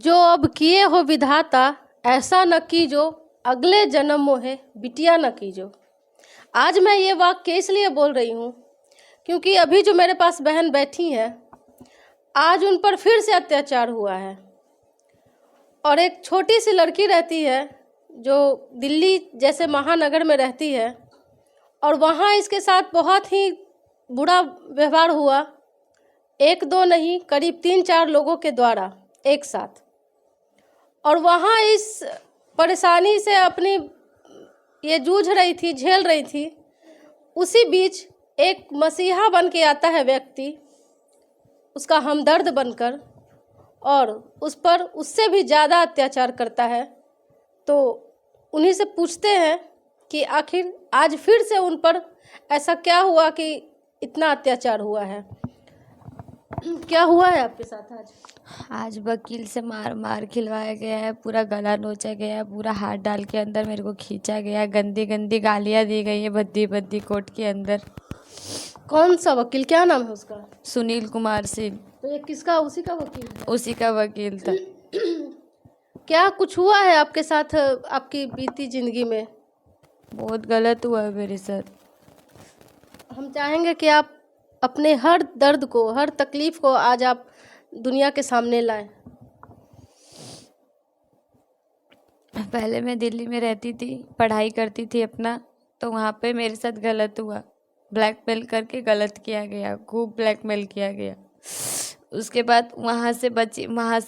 जो अब किए हो विधाता, ऐसा न कीजो, अगले जन्म मोहे बिटिया न कीजो। आज मैं ये वाक्य इसलिए बोल रही हूँ क्योंकि अभी जो मेरे पास बहन बैठी है, आज उन पर फिर से अत्याचार हुआ है। और एक छोटी सी लड़की रहती है जो दिल्ली जैसे महानगर में रहती है, और वहाँ इसके साथ बहुत ही बुरा व्यवहार हुआ। एक दो नहीं, करीब 3-4 लोगों के द्वारा एक साथ। और वहाँ इस परेशानी से अपनी ये जूझ रही थी, झेल रही थी। उसी बीच एक मसीहा बन के आता है व्यक्ति, उसका हमदर्द बनकर, और उस पर उससे भी ज़्यादा अत्याचार करता है। तो उन्हीं से पूछते हैं कि आखिर आज फिर से उन पर ऐसा क्या हुआ कि इतना अत्याचार हुआ है। क्या हुआ है आपके साथ आज? आज वकील से मार मार खिलवाया गया है, पूरा गला नोचा गया है, पूरा हाथ डाल के अंदर मेरे को खींचा गया है, गंदी गंदी गालियाँ दी गई है भद्दी भद्दी कोर्ट के अंदर। कौन सा वकील, क्या नाम है उसका? सुनील कुमार सिंह। तो ये किसका, उसी का वकील है? उसी का वकील था। क्या कुछ हुआ है आपके साथ आपकी बीती जिंदगी में? बहुत गलत हुआ है मेरे साथ। हम चाहेंगे कि आप अपने हर दर्द को, हर तकलीफ को आज आप दुनिया के सामने लाएं। पहले मैं दिल्ली में रहती थी, पढ़ाई करती थी अपना, तो वहाँ पे मेरे साथ गलत हुआ। ब्लैकमेल करके गलत किया गया, खूब ब्लैकमेल किया गया। उसके बाद वहाँ से बची, वहाँ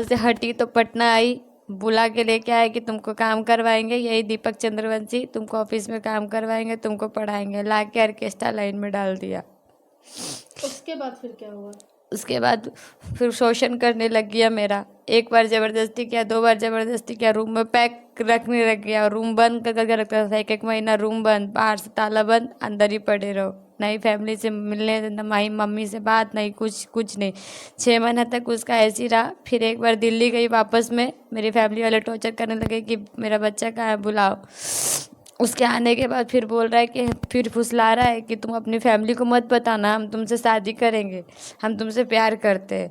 से हटी तो पटना आई, बुला के लेके आए कि तुमको काम करवाएंगे, यही दीपक चंद्रवंशी, तुमको ऑफिस में काम करवाएंगे, तुमको पढ़ाएंगे। ला के ऑर्केस्ट्रा लाइन में डाल दिया। उसके बाद फिर क्या हुआ? उसके बाद फिर शोषण करने लग गया मेरा। एक बार ज़बरदस्ती किया, 2 बार ज़बरदस्ती किया, रूम में पैक रखने लग गया, रूम बंद करके रखता था। 1-1 महीना रूम बंद, बाहर से ताला बंद, अंदर ही पड़े रहो, नहीं फैमिली से मिलने, नहीं मम्मी से बात, नहीं कुछ नहीं। 6 महीना तक उसका ऐसे ही रहा। फिर एक बार दिल्ली गई वापस में, मेरी फैमिली वाले टॉर्चर करने लगे कि मेरा बच्चा कहाँ है, बुलाओ। उसके आने के बाद फिर बोल रहा है कि, फिर फुसला रहा है कि तुम अपनी फैमिली को मत बताना, हम तुमसे शादी करेंगे, हम तुमसे प्यार करते हैं।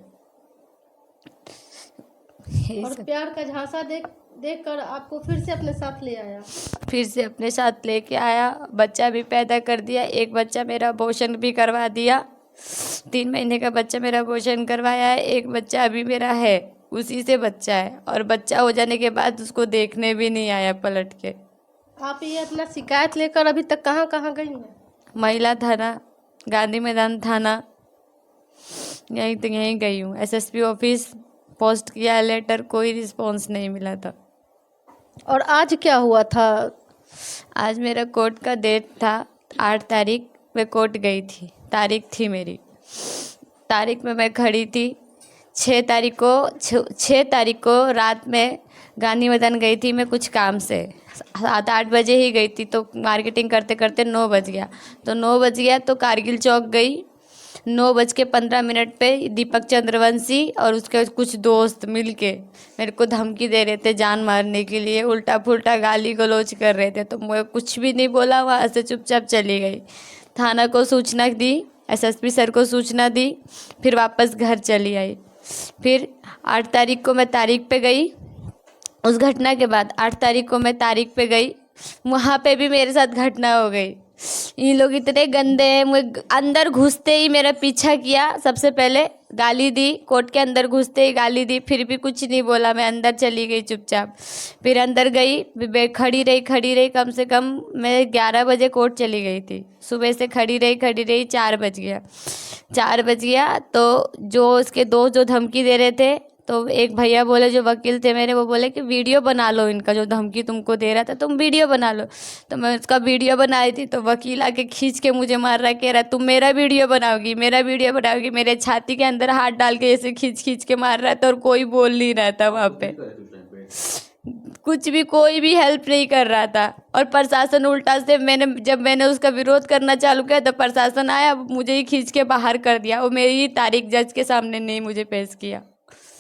और प्यार का झांसा देख कर आपको फिर से अपने साथ ले आया? फिर से अपने साथ लेके आया, बच्चा भी पैदा कर दिया। एक बच्चा मेरा अबॉर्शन भी करवा दिया, 3 महीने का बच्चा मेरा अबॉर्शन करवाया है। एक बच्चा अभी मेरा है, उसी से बच्चा है, और बच्चा हो जाने के बाद उसको देखने भी नहीं आया पलट के। आप ये अपना शिकायत लेकर अभी तक कहाँ कहाँ गई हैं? महिला थाना, गांधी मैदान थाना, यहीं गई हूँ। SSP ऑफिस पोस्ट किया लेटर, कोई रिस्पॉन्स नहीं मिला था। और आज क्या हुआ था? आज मेरा कोर्ट का डेट था 8 तारीख, मैं कोर्ट गई थी, तारीख थी मेरी। तारीख में मैं खड़ी थी। 6 तारीख को रात में गांधी मैदान गई थी मैं कुछ काम से। 7-8 बजे ही गई थी, तो मार्केटिंग करते करते 9 बज गया। तो 9 बज गया तो कारगिल चौक गई। 9:15 पे दीपक चंद्रवंशी और उसके कुछ दोस्त मिलके मेरे को धमकी दे रहे थे जान मारने के लिए, उल्टा पुल्टा गाली गलौज कर रहे थे। तो मैं कुछ भी नहीं बोला, वहाँ से चुपचाप चली गई। थाना को सूचना दी, SSP सर को सूचना दी, फिर वापस घर चली आई। फिर 8 तारीख को मैं तारीख पे गई। उस घटना के बाद 8 तारीख को मैं तारीख पे गई, वहाँ पे भी मेरे साथ घटना हो गई। ये लोग इतने गंदे हैं, मुझे अंदर घुसते ही मेरा पीछा किया। सबसे पहले गाली दी, कोर्ट के अंदर घुसते ही गाली दी, फिर भी कुछ नहीं बोला, मैं अंदर चली गई चुपचाप। फिर अंदर गई, खड़ी रही, कम से कम मैं 11 बजे कोर्ट चली गई थी। सुबह से खड़ी रही, 4 बज गया। तो जो उसके दोस्त जो धमकी दे रहे थे, तो एक भैया बोले, जो वकील थे मेरे, वो बोले कि वीडियो बना लो इनका, जो धमकी तुमको दे रहा था तुम वीडियो बना लो। तो मैं उसका वीडियो बनाई थी, तो वकील आके खींच के मुझे मार रहा, कह रहा तुम मेरा वीडियो बनाओगी, मेरे छाती के अंदर हाथ डाल के ऐसे खींच के मार रहा था। और कोई बोल नहीं रहा था वहाँ पे, कुछ भी, कोई भी हेल्प नहीं कर रहा था। और प्रशासन उल्टा से, जब मैंने उसका विरोध करना चालू किया तो प्रशासन आया, मुझे ही खींच के बाहर कर दिया। वो मेरी ही तारीख जज के सामने नहीं मुझे पेश किया।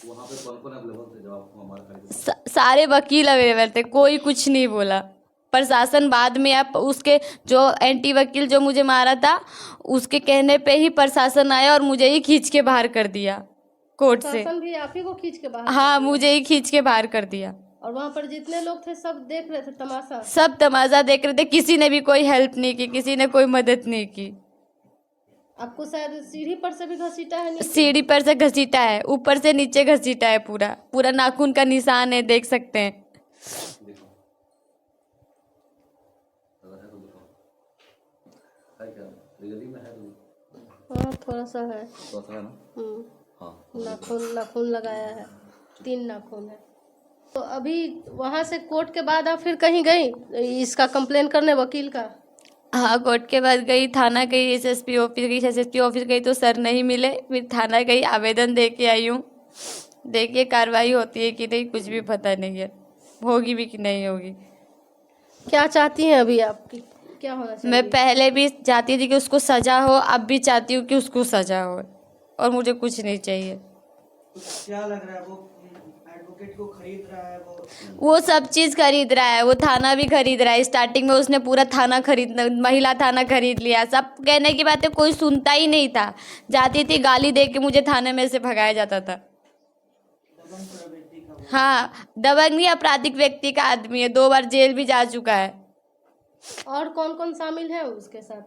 वहाँ पे कौन-कौन अवेलेबल थे जब आपको हमारा खरीद? सारे वकील अवेलेबल थे, कोई कुछ नहीं बोला। प्रशासन बाद में, आप उसके जो एंटी वकील जो मुझे मारा था, उसके कहने पे ही प्रशासन आया और मुझे ही खींच के बाहर कर दिया। कोर्ट से। शासन भी आप ही को खींच के बाहर हाँ, कर दिया। मुझे ही खींच के बाहर कर दिया। और वहाँ पर जितने लोग थे सब देख रहे थे तमाशा। सब तमाशा देख रहे थे, किसी ने भी कोई हेल्प नहीं की, किसी ने कोई मदद नहीं की। आपको शायद सीढ़ी पर से भी घसीटा है नीचे। सीढ़ी पर से घसीटा है, ऊपर से नीचे घसीटा है, पूरा पूरा नाखून का निशान है, देख सकते हैं। दिखाओ, अगर है तो दिखाओ, है क्या रियली में है तो हाँ थोड़ा सा है। थोड़ा सा है ना। हाँ नाखून लगाया है, 3 नाखून है। तो अभी वहाँ से कोर्ट के बाद आप फिर कहीं गई इसका कंप्लेन करने वकील का? हाँ, कोर्ट के बाद गई, थाना गई, एसएसपी ऑफिस गई, एसएसपी ऑफिस गई तो सर नहीं मिले, फिर थाना गई, आवेदन दे के आई हूँ। देखिए कार्रवाई होती है कि नहीं, कुछ भी पता नहीं है, होगी भी कि नहीं होगी। क्या चाहती हैं अभी आपकी, क्या होना चाहिए? मैं पहले भी चाहती थी कि उसको सज़ा हो, अब भी चाहती हूँ कि उसको सज़ा हो, और मुझे कुछ नहीं चाहिए। क्या लग रहा है वो एडवोकेट को खरीद रहा है? वो सब चीज़ खरीद रहा है, वो थाना भी खरीद रहा है। स्टार्टिंग में उसने पूरा थाना महिला थाना खरीद लिया। सब कहने की बातें कोई सुनता ही नहीं था। जाती थी गाली दे के मुझे थाने में से भगाया जाता था। हाँ, दबंग नहीं, आपराधिक व्यक्ति का आदमी है, 2 बार जेल भी जा चुका है। और कौन कौन शामिल है उसके साथ?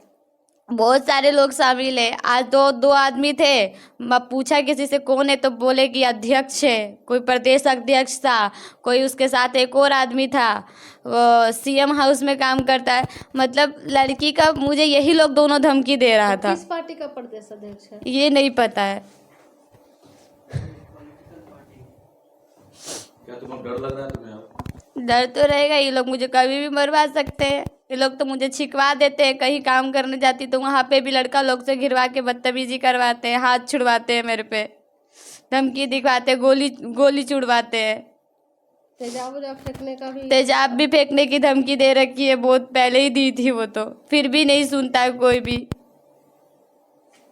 बहुत सारे लोग शामिल है। आज दो आदमी थे, मैं पूछा किसी से कौन है तो बोले कि अध्यक्ष है, कोई प्रदेश अध्यक्ष था, कोई उसके साथ एक और आदमी था, वो सीएम हाउस में काम करता है। मतलब लड़की का मुझे यही लोग दोनों धमकी दे रहा था। किस पार्टी का प्रदेश अध्यक्ष है? ये नहीं पता है। क्या तुम्हें डर लग रहा है तुम्हें अब? डर तो रहेगा, ये लोग मुझे कभी भी मरवा सकते हैं। ये लोग तो मुझे छिकवा देते हैं, कहीं काम करने जाती तो वहाँ पे भी लड़का लोग से घिरवा के बदतमीजी करवाते हैं, हाथ छुड़वाते हैं मेरे पे, धमकी दिखवाते हैं, गोली छुड़वाते हैं। तेजाब वेजाब फेंकने का भी? तेजाब भी फेंकने की धमकी दे रखी है, बहुत पहले ही दी थी वो तो, फिर भी नहीं सुनता है कोई भी।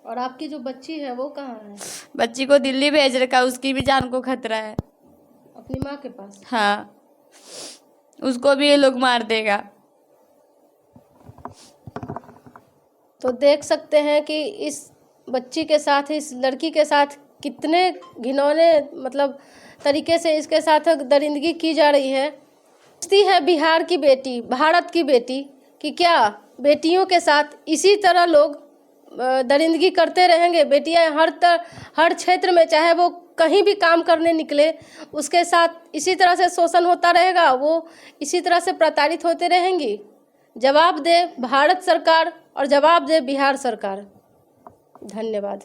और आपकी जो बच्ची है वो कहाँ है? बच्ची को दिल्ली भेज रखा, उसकी भी जान को खतरा है। अपनी माँ के पास? हाँ, उसको भी ये लोग मार देगा। तो देख सकते हैं कि इस बच्ची के साथ, इस लड़की के साथ कितने घिनौने मतलब तरीके से इसके साथ दरिंदगी की जा रही है। पूछती है बिहार की बेटी, भारत की बेटी कि क्या बेटियों के साथ इसी तरह लोग दरिंदगी करते रहेंगे? बेटियां हर क्षेत्र में, चाहे वो कहीं भी काम करने निकले, उसके साथ इसी तरह से शोषण होता रहेगा, वो इसी तरह से प्रताड़ित होते रहेंगी। जवाब दे भारत सरकार और जवाब दे बिहार सरकार। धन्यवाद।